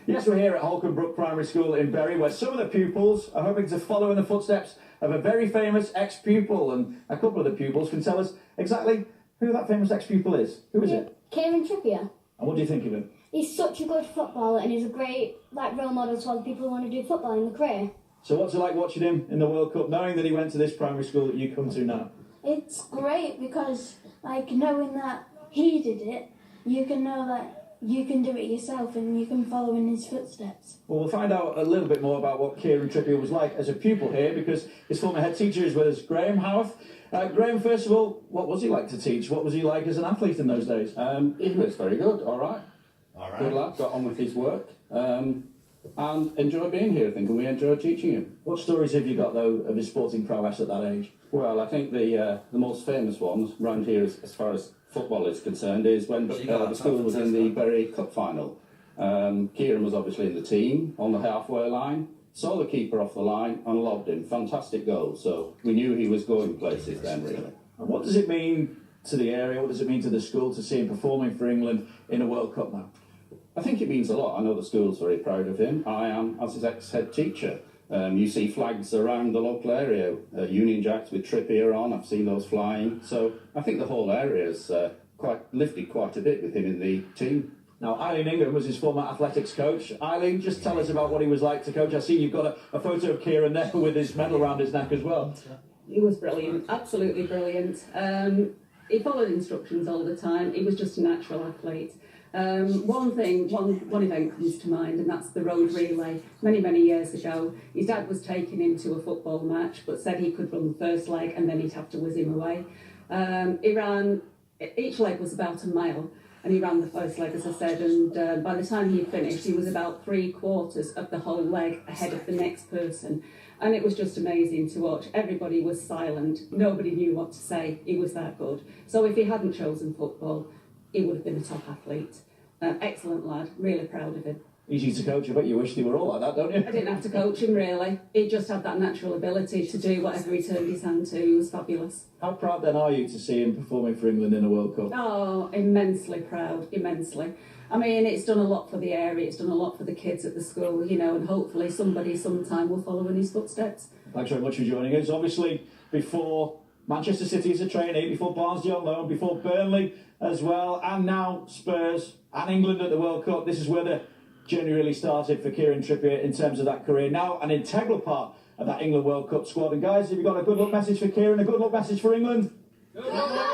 Yes, we're here at Holcombe Brook Primary School in Bury, where some of the pupils are hoping to follow in the footsteps of a very famous ex-pupil, and a couple of the pupils can tell us exactly who that famous ex-pupil is. Who is it? Kieran Trippier. And what do you think of him? He's such a good footballer, and he's a great role model to other people who want to do football in the career. So what's it like watching him in the World Cup, knowing that he went to this primary school that you come to now? It's great because, knowing that he did it, you can know that you can do it yourself and you can follow in his footsteps. Well, we'll find out a little bit more about what Kieran Trippier was like as a pupil here, because his former head teacher is with us, Graham Howarth. Graham, first of all, what was he like to teach? What was he like as an athlete in those days? He was very good, all right. Good lad, got on with his work, and enjoyed being here, I think, and we enjoyed teaching him. What stories have you got, though, of his sporting prowess at that age? Well, I think the most famous ones around here, as far as football is concerned, is when the school was in the Bury Cup final. Kieran was obviously in the team on the halfway line, saw the keeper off the line and lobbed him. Fantastic goal. So we knew he was going places then, really. And what does it mean to the area, what does it mean to the school to see him performing for England in a World Cup now? I think it means a lot. I know the school's very proud of him. I am, as his ex-head teacher. You see flags around the local area, Union Jacks with Trippier on, I've seen those flying. So I think the whole area's lifted quite a bit with him in the team. Now, Eileen Ingham was his former athletics coach. Eileen, just tell us about what he was like to coach. I see you've got a photo of Kieran there with his medal around his neck as well. He was brilliant, absolutely brilliant. He followed instructions all the time. He was just a natural athlete. One event comes to mind, and that's the road relay. Many years ago, his dad was taking him to a football match, but said he could run the first leg and then he'd have to whiz him away. He ran, each leg was about a mile, and he ran the first leg, as I said, and by the time he finished, he was about 3/4 of the whole leg ahead of the next person. And it was just amazing to watch. Everybody was silent. Nobody knew what to say. He was that good. So if he hadn't chosen football, he would have been a top athlete. Excellent lad, really proud of him. Easy to coach, I bet you wish they were all like that, don't you? I didn't have to coach him really. He just had that natural ability to do whatever he turned his hand to. He was fabulous. How proud then are you to see him performing for England in a World Cup? Oh, immensely proud, immensely. I mean, it's done a lot for the area, it's done a lot for the kids at the school, you know, and hopefully somebody sometime will follow in his footsteps. Thanks very much for joining us. Obviously, before Manchester City as a trainee, before Barnsley on loan, before Burnley as well, and now Spurs and England at the World Cup. This is where the journey really started for Kieran Trippier in terms of that career. Now an integral part of that England World Cup squad. And guys, have you got a good luck message for Kieran, a good luck message for England? Good luck.